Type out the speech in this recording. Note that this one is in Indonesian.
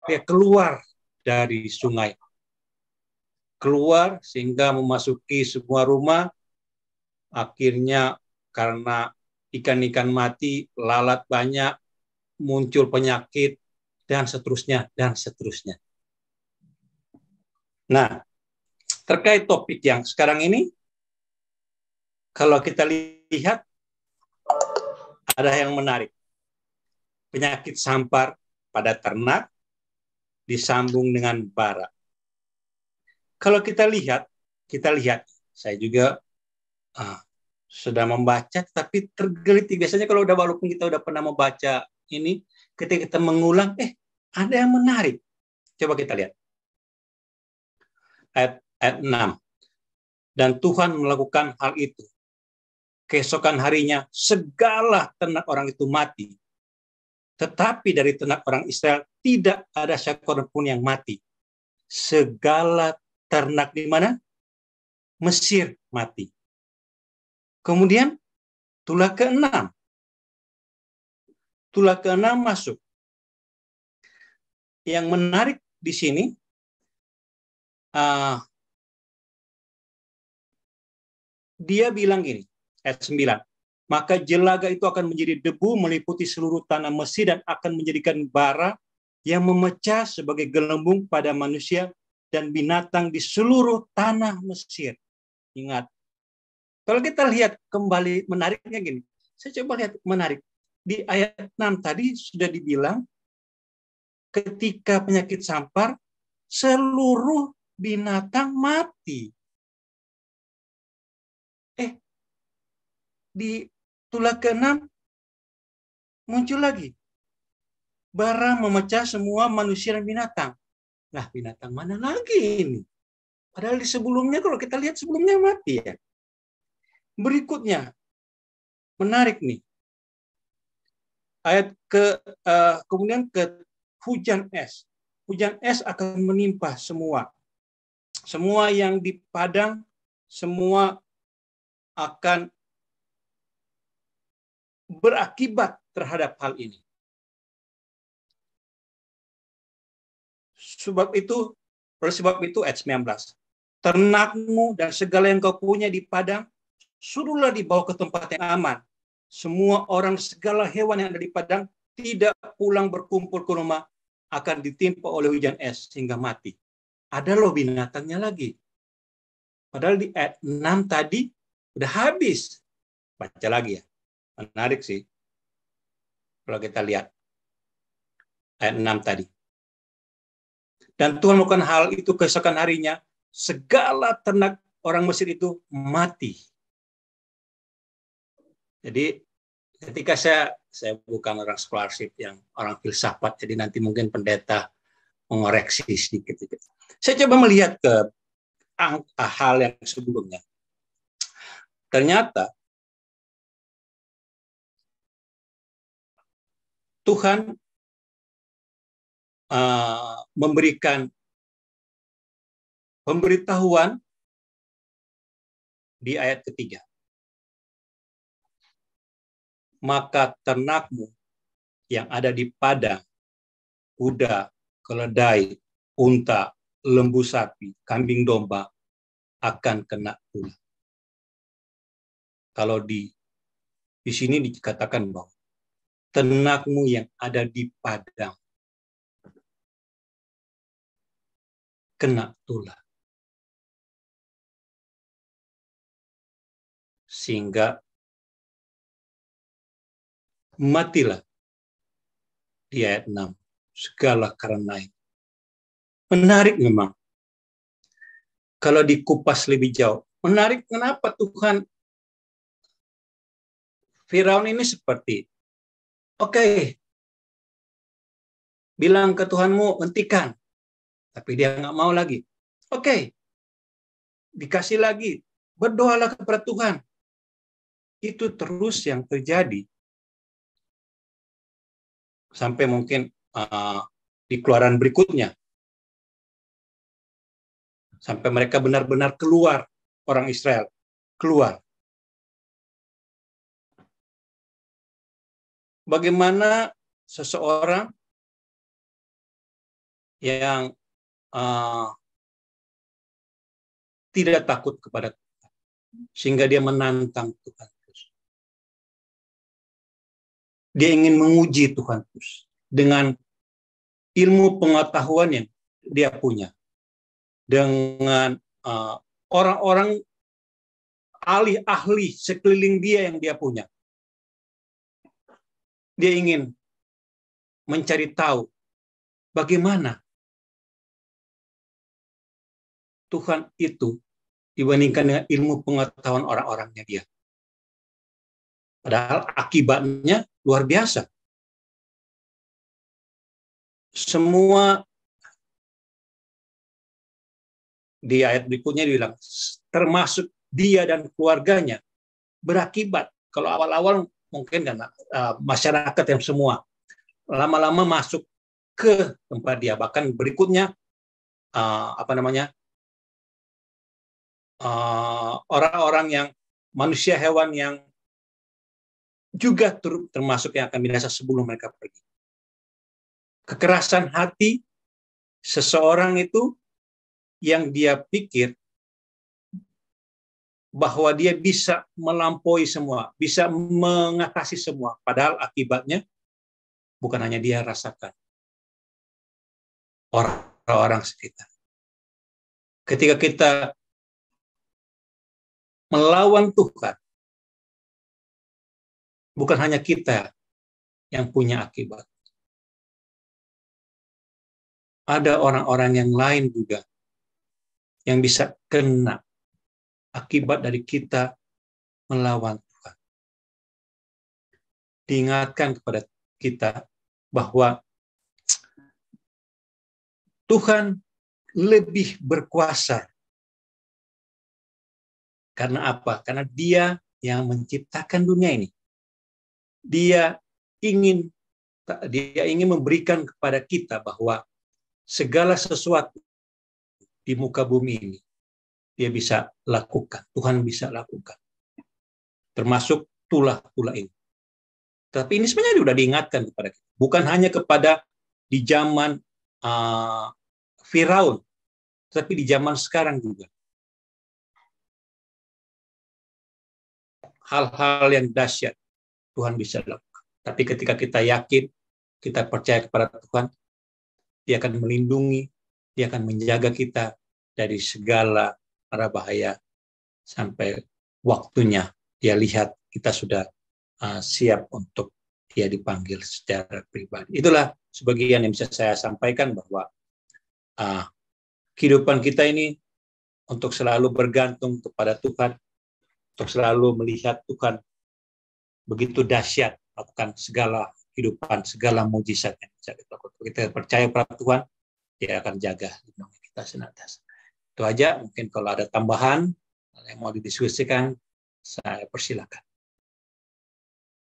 Dia keluar dari sungai. Keluar sehingga memasuki sebuah rumah. Akhirnya karena ikan-ikan mati, lalat banyak, muncul penyakit, dan seterusnya, dan seterusnya. Nah, terkait topik yang sekarang ini, kalau kita lihat, ada yang menarik. Penyakit sampar pada ternak disambung dengan bara. Kalau kita lihat, saya juga sudah membaca, tapi tergelitik. Biasanya kalau walaupun kita udah pernah membaca ini, ketika kita mengulang, ada yang menarik. Coba kita lihat. Ayat 6. Dan Tuhan melakukan hal itu. Keesokan harinya, segala ternak orang itu mati. Tetapi dari ternak orang Israel, tidak ada seekor pun yang mati. Segala ternak di mana? Mesir mati. Kemudian, tulah ke-6. Tulah ke-6 masuk. Yang menarik di sini, dia bilang gini, ayat 9. Maka jelaga itu akan menjadi debu meliputi seluruh tanah Mesir dan akan menjadikan bara yang memecah sebagai gelembung pada manusia dan binatang di seluruh tanah Mesir. Ingat, kalau kita lihat kembali menariknya gini, saya coba lihat menarik. Di ayat 6 tadi sudah dibilang, ketika penyakit sampar, seluruh binatang mati. Di tulah ke-6 muncul lagi. Bara memecah semua manusia dan binatang. Nah, binatang mana lagi ini? Padahal di sebelumnya, kalau kita lihat sebelumnya mati ya. Berikutnya, menarik nih. Ayat kemudian ke hujan es. Hujan es akan menimpa semua. Semua yang di padang, semua akan berakibat terhadap hal ini. Oleh sebab itu ayat 19. Ternakmu dan segala yang kau punya di padang, suruhlah dibawa ke tempat yang aman. Semua orang, segala hewan yang ada di padang, tidak pulang berkumpul ke rumah, akan ditimpa oleh hujan es sehingga mati. Ada loh binatangnya lagi. Padahal di ayat 6 tadi udah habis. Baca lagi ya. Menarik sih. Kalau kita lihat ayat 6 tadi. Dan Tuhan melakukan hal itu keesokan harinya, segala ternak orang Mesir itu mati. Jadi ketika saya bukan orang scholarship yang orang filsafat, jadi nanti mungkin pendeta mengoreksi sedikit. Saya coba melihat ke hal yang sebelumnya. Ternyata Tuhan memberikan pemberitahuan di ayat ketiga. Maka ternakmu yang ada di padang, kuda, keledai, unta, lembu sapi, kambing domba akan kena tulah. Kalau di sini dikatakan bahwa ternakmu yang ada di padang kena tulah. Sehingga matilah di ayat 6. Segala karena itu. Menarik memang. Kalau dikupas lebih jauh. Menarik kenapa Tuhan Firaun ini seperti, oke, bilang ke Tuhanmu, hentikan. Tapi dia nggak mau lagi. Oke, dikasih lagi. Berdoalah kepada Tuhan. Itu terus yang terjadi. Sampai mungkin di keluaran berikutnya. Sampai mereka benar-benar keluar, orang Israel. Keluar. Bagaimana seseorang yang tidak takut kepada Tuhan, sehingga dia menantang Tuhan terus. Dia ingin menguji Tuhan terus dengan ilmu pengetahuan yang dia punya, dengan orang-orang ahli-ahli sekeliling dia yang dia punya. Dia ingin mencari tahu bagaimana Tuhan itu dibandingkan dengan ilmu pengetahuan orang-orangnya dia. Padahal akibatnya luar biasa. Semua di ayat berikutnya dibilang, termasuk dia dan keluarganya, berakibat. Kalau awal-awal mungkin kan masyarakat yang semua, lama-lama masuk ke tempat dia. Bahkan berikutnya orang-orang yang manusia hewan yang juga termasuk yang akan binasa sebelum mereka pergi. Kekerasan hati seseorang itu yang dia pikir bahwa dia bisa melampaui semua, bisa mengatasi semua, padahal akibatnya bukan hanya dia rasakan, orang-orang sekitar. Ketika kita melawan Tuhan, bukan hanya kita yang punya akibat. Ada orang-orang yang lain juga yang bisa kena akibat dari kita melawan Tuhan. Diingatkan kepada kita bahwa Tuhan lebih berkuasa. Karena apa? Karena Dia yang menciptakan dunia ini. Dia ingin memberikan kepada kita bahwa segala sesuatu di muka bumi ini dia bisa lakukan, Tuhan bisa lakukan. Termasuk tulah-tulah ini. Tapi ini sebenarnya sudah diingatkan kepada kita. Bukan hanya kepada di zaman Firaun, tapi di zaman sekarang juga. Hal-hal yang dahsyat Tuhan bisa lakukan. Tapi ketika kita yakin, kita percaya kepada Tuhan, Dia akan melindungi, Dia akan menjaga kita dari segala arah bahaya sampai waktunya Dia lihat kita sudah siap untuk Dia dipanggil secara pribadi. Itulah sebagian yang bisa saya sampaikan bahwa kehidupan kita ini untuk selalu bergantung kepada Tuhan, untuk selalu melihat Tuhan begitu dahsyat melakukan segala kehidupan, segala mujizat yang bisa kita lakukan. Kita percaya pada Tuhan, Dia akan jaga lindungi kita senantiasa. Itu aja. Mungkin kalau ada tambahan yang mau didiskusikan, saya persilakan.